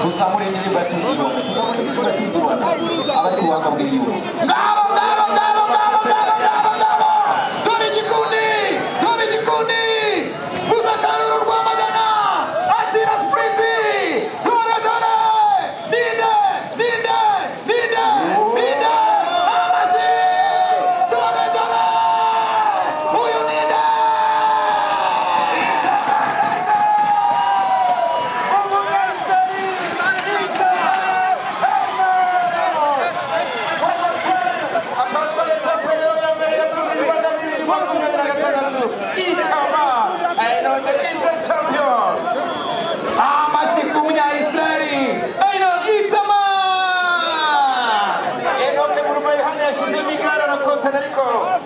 tuzamure indirimbo yatuzibona abari kuwanga bw'igihugu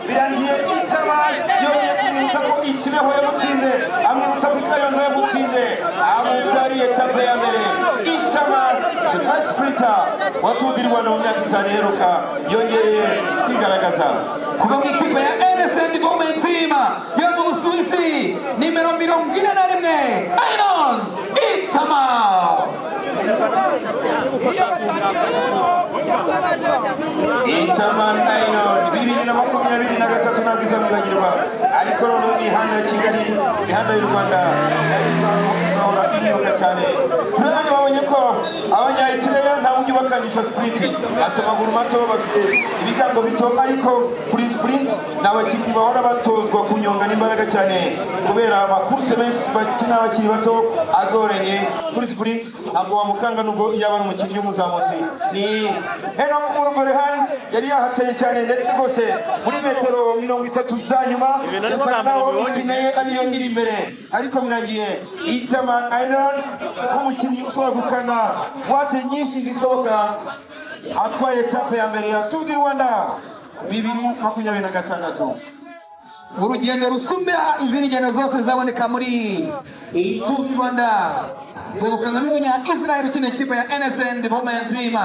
birangiye Ichaman yongeye kumwibutsa ko ikibeho yamutsinze amwibutsa ko Kayonza yamutsinze amutwariye etape ya mbere Ichaman the best sprinter watudirwa mu myaka 5 iheruka yongeye kwigaragaza kuva mu ikipe ya NSN Development Team yo mu Busuwisi nimero 41 Aynon Ichaman Ichaman Aynon 2023 nabwiza mwibagirwa ariko none imihanda ya Kigali imihanda y'u Rwanda ahora imyuka cyane turabona babonye ko abanyayitreya nta buryo bakanisha sprint afite amaguru mato bafite ibigango bito ariko kuri sprint n'abakinnyi bahora batozwa kunyonga n'imbaraga cyane kubera amakurse menshi bakina abakiri bato agoranye kuri sprint ntabwo wamukanga nubwo yaba ari umukinnyi w'umuzamutsi ni Henok Murugorhan yari yahateye cyane ndetse rwose muri metero 30 za nyuma yasaga naho ipine ye ariyo iri imbere ariko birangiye Ichaman Aynon umukinnyi ushobora gukana wate nyinshi zisohoka atwaye etape ya mbere ya Tour du Rwanda 2026 urugendo rusumba izindi ngendo zose zaboneka muri Tour du Rwanda twegukana n'umunya Israel ukina ikipe ya NSN Development Team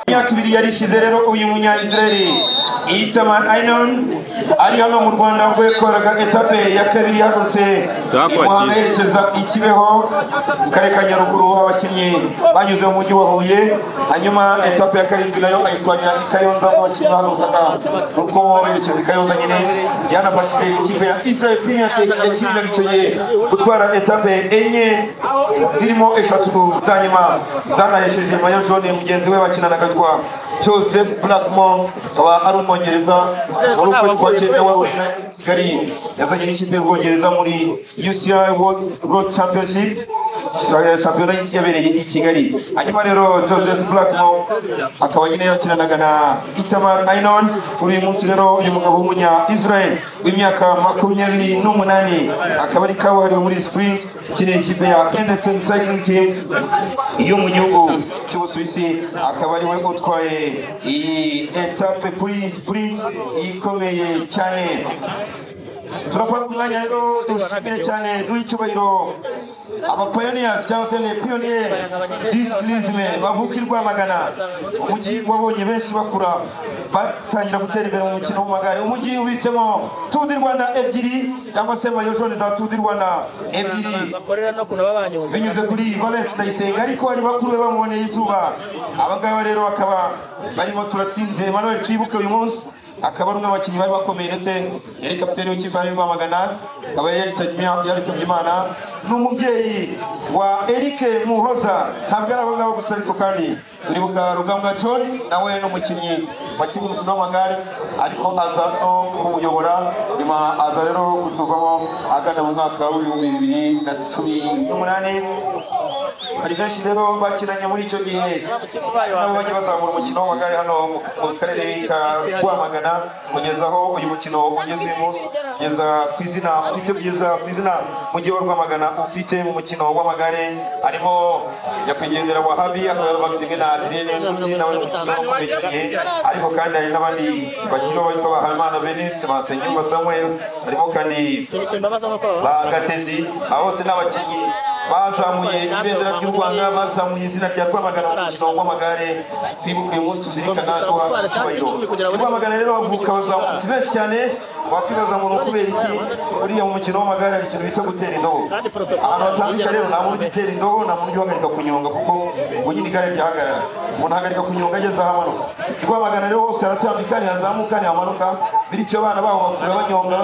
imyaka 2 yarishize rero uyu munya Israel Ichaman Aynon ari hano mu Rwanda ubwo yatwaraga etape ya kabiri yagurutse muhamerekeza ikibeho kare ka Nyaruguru abakinnyi banyuze mu mujyi wa Huye hanyuma etape ya karindwi nayo ayitwarira Kayonza abakinnyi bahagurukaga nuko berekeza Kayonza nyine yanafashije ikipe ya Israel Premier Tech yakirira gicoye gutwara etape enye zirimo 3 za nyuma zanahesheje mayo jaune mugenzi we bakinanaga twa Joseph Blackmore aba ari umwongereza muri uko twakenda wawe gari yazanye n'ikipe y'Ubwongereza muri UCI World Championship shampiyona y'isi yabereye i Kigali hanyuma rero Joseph Blackmore akaba nyine yakinanaga na Ichaman Aynon kuri uyu munsi rero uyu mugabo w'umunya Israel w'imyaka 28 akaba ari kabuhariwe muri sprint kine ikipe ya NSN Cycling Team iyo mu gihugu cy'Ubusuwisi akaba ari we utwaye iyi etape kuri sprint ikomeye cyane turafata umwanya rero dushimire cyane du'icyubahiro aba pioneers cyangwa se les pionniers d'cyclisme bavukirwa Magana umujyi wabonye benshi bakura batangira gutera imbere mu mukino w'amagare umujyi ubitsemo Tour du Rwanda ebyiri cyangwa se mayo jaune za Tour du Rwanda ebyiri binyuze kuri Valence Ndayisenga ariko ari bakuru be bamuboneye izuba abangaba rero bakaba barimo turatsinze Emmanuel Twibuke uyu munsi akaba ari umwe mu bakinnyi bari bakomeye ndetse yari kapiteni w'ikipe ya Rwamagana akaba yaritabye Imana n'umubyeyi wa Eric Muhoza ntabwo ari abo ngabo gusa ariko kandi turibuka Rugambwa John nawe n'umukinnyi wakinnye umukino w'amagare ariko aza no kumuyobora nyuma aza rero kuvamo agana mu mwaka w'2018 hari benshi rero bakinanye muri icyo gihe nabo bajya bazamura umukino w'amagare hano mu karere ka Rwamagana kugeza aho uyu mukino ugeze uyu munsi kugeza ku izina ufite byiza ku izina mu gihe Rwamagana ufite mu mukino w'amagare harimo nyakwigendera Wahabi akaba bafite na Adrien Nshuti nawe n'umukino ukomeye cyane ariko kandi hari n'abandi bakino bitwa Bahamana Beniste Basenyumba Samuel harimo kandi ba Gatezi abo bose n'abakinnyi bazamuye ibendera ry'u Rwanda, bazamuye izina rya Rwamagana mu mukino w'amagare. Twibuke uyu munsi tuzirikana duha icyubahiro Rwamagana. Rero bavuka bazamutse benshi cyane, wakwibaza ngo kubera iki uriya mu mukino w'amagare hari ikintu bita gutera indobo. Ahantu hatambika rero nta muntu utera indobo, nta muntu uhagarika kunyonga, kuko ngo nyine igare ryahagarara, umuntu ahagarika kunyonga ageze aho amanuka. Rwamagana rero hose haratambika, ntihazamuka ntihamanuka, bityo abana babo bakura banyonga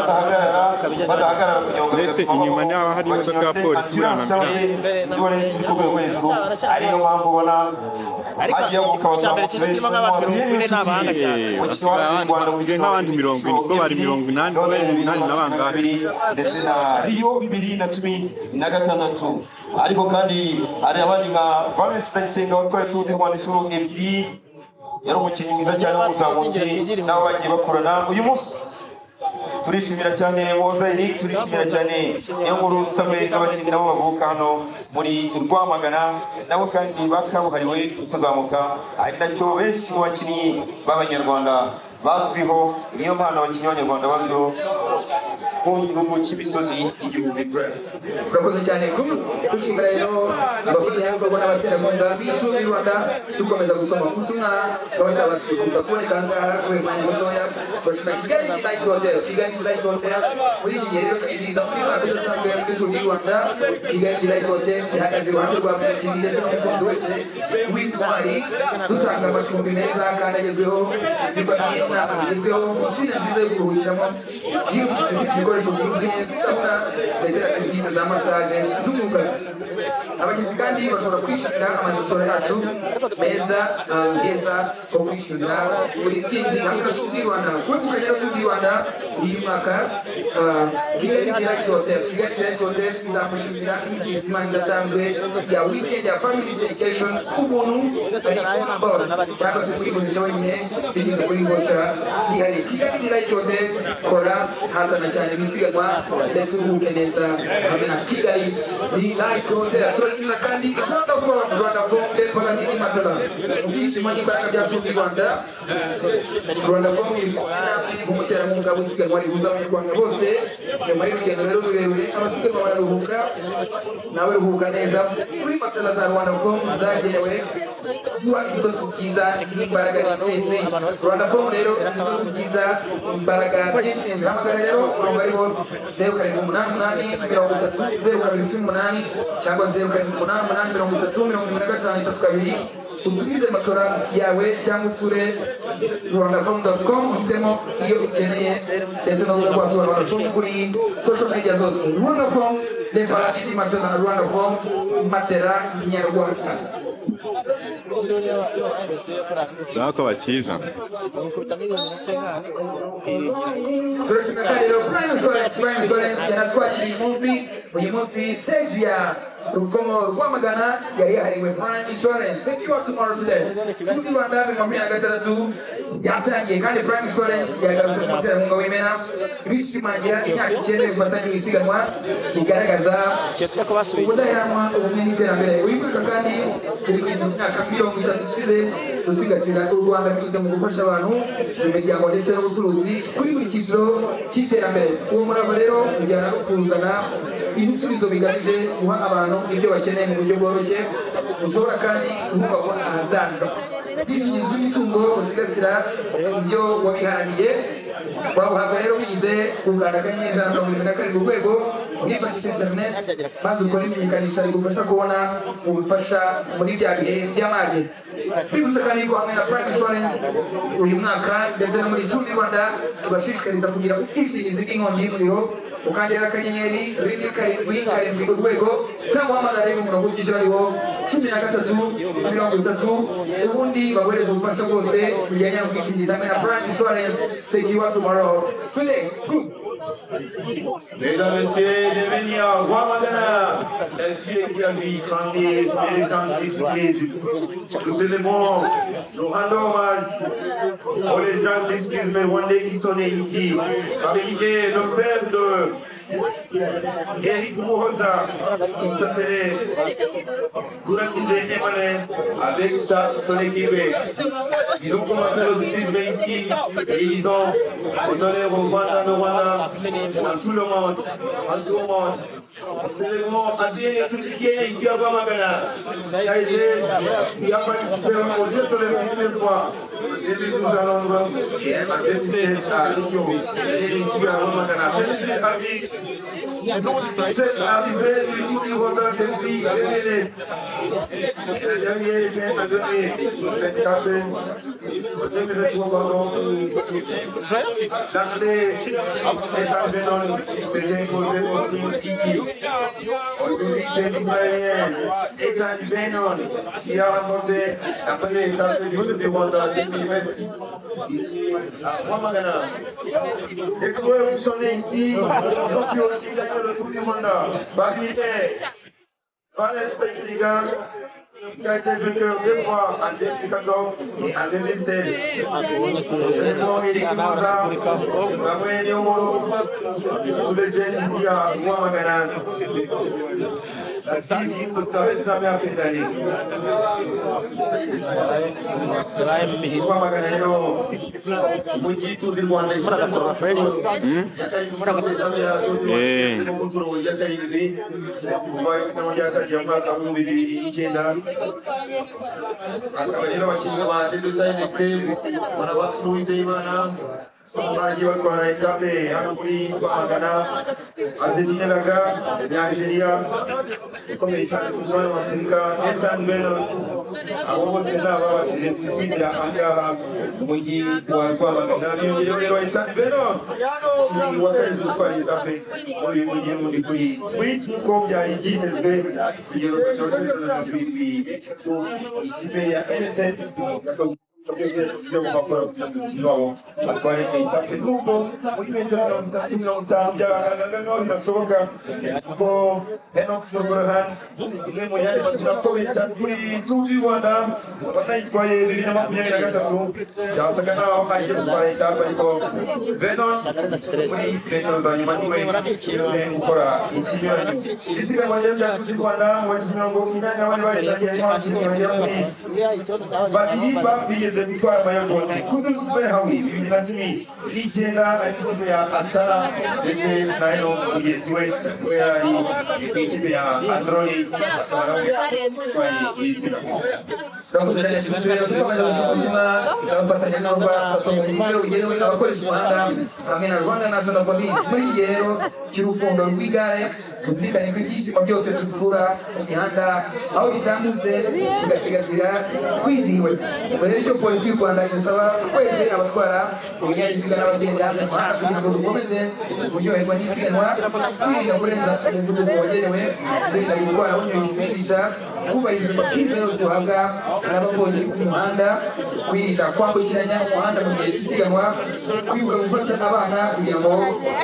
badahagarara kunyonga. Inyuma naho hari imodoka ya polisi endurance iri ku rwego hejuru, ariyo mpamvu ubona hagiye avuka bazamutse benshi mu Rwanda n'abandi 70 bari 80 n'abangahe, ndetse na Rio 2016. Ariko kandi hari abandi nka Valens Ndayisenga watwaye Tour du Rwanda inshuro ebyiri, yari umukinnyi mwiza cyane w'umuzamutsi, nabo bagiye bakorana. Uyu munsi turishimira cyane Muhoza Eric, turishimira cyane Nkuru Samuel n'abakinnyi nabo bavuka hano muri Rwamagana, nabo kandi bakabuhariwe kuzamuka, ari nacyo benshi mu bakinnyi b'Abanyarwanda bazwiho. Niyo mpano abakinnyi b'Abanyarwanda bazwiho mu gihugu cy'imisozi y'igihumbi. Urakoze cyane gushimira rero abakozi b'abikorwa n'abaterankunga b'Igihugu cy'u Rwanda. Dukomeza gusoma ubutumwa bw'abatabashije kuboneka ahangaha kubera umwanya mutoya. Turashimira Kigali Light Hotel, Kigali Light Hotel muri iki gihe rero twizihiza muri mwaka udasanzwe w'igihugu cy'u Rwanda. Kigali Light Hotel ihagaze iruhande rwa buri kintu ndetse n'umukunzi wese w'intwari, dutanga amacumbi meza kandi agezweho, bibagiye inama zigezweho, insina nziza yo kuruhukiramo, ibikoresho bizwi nk'isabuna ndetse na serivisi za masaje z'umwuga. Abashyitsi kandi bashobora kwishimira amaresitora yacu meza ho kwishimira buri tsinzi hamwe na Tour du Rwanda. Kwegukana rero Tour du Rwanda uyu mwaka, Kigali Light Hotel izamushimira imana idasanzwe ya weekend ya family dedication ku muntu cyangwa se kwibonesha wenyine binyuze kuri voucher yihariye. Kigali Light Hotel, kora hazana cyane mwisiganwa ndetse uruhuke neza hamwe na Kigali Light Hotel. Turashimira kandi Rwanda Form Dekora n'indi matara ubwishimo n'imbaraga bya Tour du Rwanda. Rwanda Form iri umuterankunga w'isiganwa rihuza abanyarwanda bose. Nyuma y'urugendo rero rurerure abasiganwa bararuhuka, nawe ruhuka neza kuri matara za Rwanda Form zagenewe guha ibitozo byiza n'imbaraga n'intsinzi. Rwanda Form rero ibitozo byiza, imbaraga n'intsinzi. Hamagara rero umurongo ariho 0788 cyangwa 0788 utumize matora yawe cyangwa usure rwandaform.com utemo iyo ukeneye, ndetse no kwasura Rwandaform kuri social media zose. Rwandaform reba indi matora na Rwandaform matera nyarwanda. Zako bakiza turashimira kandi rero Prime Insurance yanatwakiriye uyu munsi stage ya Rukomo Rwamagana yari yahariwe Prime Insurance. Thank you all tomorrow today. Tour du Rwanda 2023 yatangiye kandi Prime Insurance yagarutse ku muterankunga w'imena, bishimangira imyaka 9 y'ubufatanye n'isiganwa bigaragaza ubudaheranwa ubumwe n'iterambere. Uyu mwaka kandi turi kwizihiza imyaka 30 ishize dusigasira u Rwanda binyuze mu gufasha abantu mu miryango ndetse n'ubucuruzi kuri buri cyiciro cy'iterambere. Uwo murava rero ujyana no kuzana ibisubizo bigamije guha abantu ibyo bakeneye mu buryo bworoshye, ushobora kandi kubabona ahazaza. Ubwishingizi bw'imitungo busigasira ibyo wabiharaniye wabuhabwa rero binyuze ku Rwanda akanyenyeri 127 urwego wifashishije internet, maze ukora imenyekanisha rigufasha kubona ubufasha muri bya bihe by'amazi. Bigusa kandi ko hamwe na Prime Insurance uyu mwaka ndetse no muri Tour du Rwanda tubashishikariza kugira ubwishingizi bw'inkongi y'umuriro, ukandira akanyenyeri 7 urwego cyangwa uhamagara umurongo w'ikiciro ariwo 1330, ubundi baguhereza ubufasha bwose bijyanye n'ubwishingizi hamwe na Prime Insurance. Say you want tomorrow. Today, Mesdames, Messieurs, bienvenue à Rwamagana. La fille qui a vu grandir, nous célébrons, nous rendons hommage aux légendes d'excuses mais rwandais qui sont nés ici. En vérité, le père de Eric Muhoza, il s'appelait Gourakizé Emmanuel avec son équipe. Ils ont commencé le cyclisme ici ici. Et ils ont honoré au Rwanda, dans tout le monde. En tout le monde. C'est le monde assez compliqué ici à Bamagana. Il y a participé au jeu sur les premières fois. Et puis nous allons tester à Rio. Et ici à Bamagana. C'est arrivé du tout du Rwanda depuis le dernier était à donner le café. D'emblée, c'était posé ici. Aujourd'hui, c'est l'Israélien Ethan Benon qui a remporté la première étape du Tour du Rwanda 2026 ici à Rwamagana. Les coureurs qui sont nés ici sont pu aussi gagner le Tour du Rwanda. Bagnifer, Valès Pesiga, qui a été vainqueur 2 fois en 2014 et en 2016. C'est le nom Eric Moza, Samuel Léomolo, tous les jeunes ici à Rwamagana. La vie vous savez jamais à cette année. Rwamagana yo mu gitu du Rwanda ishaka fresh akabagera abakinnyi ba Dedusainete barabacuruza Imana bagiye batwara etape hano kuri Rwamagana azitinyaga Nigeria ikomeye cyane ku mugabane wa Afurika Ethan Benon abo bose ni ababashije gutsindira ahangaha mu mujyi wa Rwamagana biyongereho rero Ethan Benon ni wa kabiri gutwara etape muri uyu mujyi n'undi kuri sprint nk'uko byari byitezwe kugeza ku ikipe ya NSN atwaye etape n'ubwo muri metero 35 byagaragara bidashoboka kuko Enoch Zogorhan imwe mu yandi mazina akomeye cyane kuri Tour du Rwanda banayitwaye 2023 byasaga naho agiye gutwara etape ariko Benon muri metero za nyuma niwe yaje gukora ikinyuranyo isiganwa rya Tour du Rwanda mu mirongo 80 bari bagiye babiri bigeze gutwara amayobora Kudus Behawi 2019 ikipe ya Astana ndetse na Eno mugezi we yari ikipe ya Android abakoresha umuhanda hamwe na Rwanda National Police muri iki gihe rero cy'urukundo rw'igare tuzirikane ko ibyishimo byose tuvura mu mihanda aho bitambutse tugasigasira twizihiwe. Mbere y'icyo polisi y'u Rwanda idusaba twese abatwara ibinyabiziga n'abagenda mu muhanda kugira ngo dukomeze kuryoherwa n'isiganwa twirinda kurenza umuvuduko wagenewe twirinda gutwara bunyoye ibisindisha kubahiriza amabwiriza yose duhabwa n'abapolisi ku muhanda kwirinda kwambukiranya umuhanda mu gihe cy'isiganwa kwibuka gufata abana kugira ngo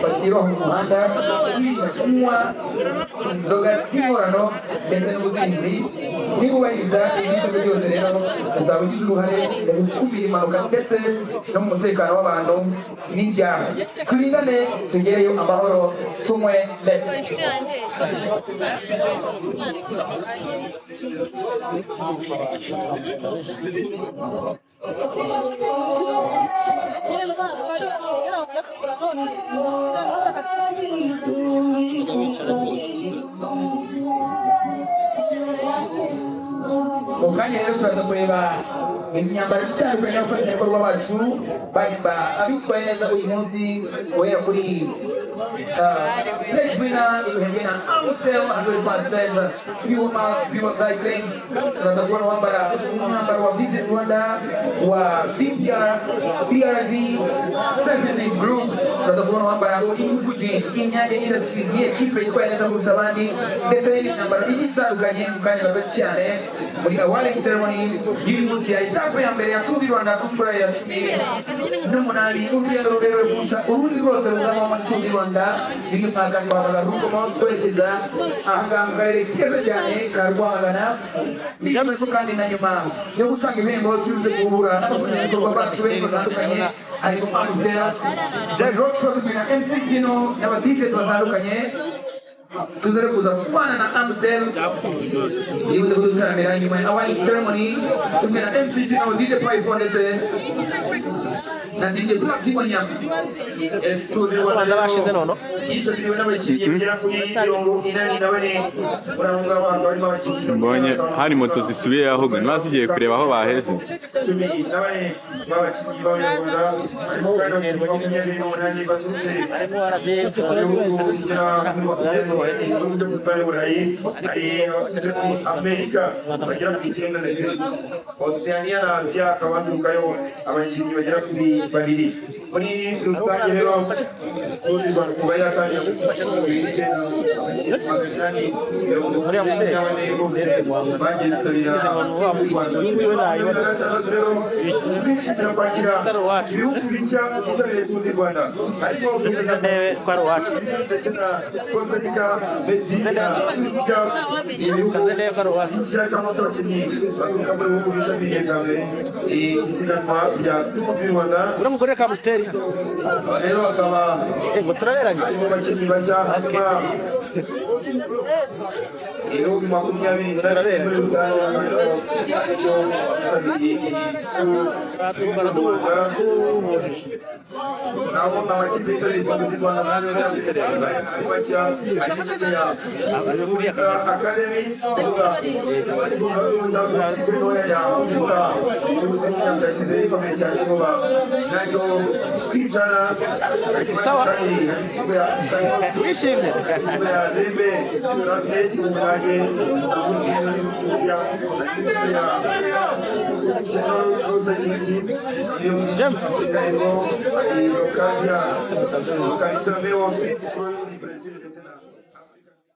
batiroha mu muhanda kwirinda kunywa inzoga z'inkorano ndetse n'ubuzinzi nibubahiriza ibisabwa byose rero uzaba ugize uruhare mu gukumira impanuka ndetse no mu mutekano w'abantu n'ibyaha. Turindane tugereyo amahoro tunywe ndetse mukanya rero turaza kureba imyambaro itandukanye y'abafatanyabikorwa bacu baririmba abitwaye neza uyu munsi guhera kuri stage winner ihembwe na Amstel 100% pure cycling. Turaza kubona wambara umwambaro wa Visit Rwanda wa CTR BRD Sensitive Group. Turaza kubona wambara Inguji Inyange Industries ikipe itwaye neza kurusha abandi ndetse n'imyambaro itandukanye mu kanya gato cyane muri awarding ceremony y'uyu munsi ya etape ya mbere ya Tour du Rwanda ku nshuro ya 18 urugendo rurerure kurusha urundi rwose ruzaba mu Tour du Rwanda biri mwaka twabaga rukomo twerekeza ahangaha mu karere keza cyane ka Rwamagana ndetse kandi na nyuma yo gutanga ibihembo tuze guhura n'abafatanyabikorwa bacu benshi batandukanye ariko Amstel Dave Rockford na MC Kino n'aba DJs batandukanye tuzere kuza kubana na Amstel yibuze kudutaramira nyuma ya awarding ceremony tumwe na MC Kino DJ Pipe ndetse na DJ Platibanya Kwanza bashize nono mbonye hari moto zisubiye aho ntibazigiye kureba aho baheze Amerika bagera ku 9 Oceania na Asia akabandukayo abakinnyi bagera kuri 2 muri rusange rero uzi kuba yatangiye gufasha mu bice magana muri James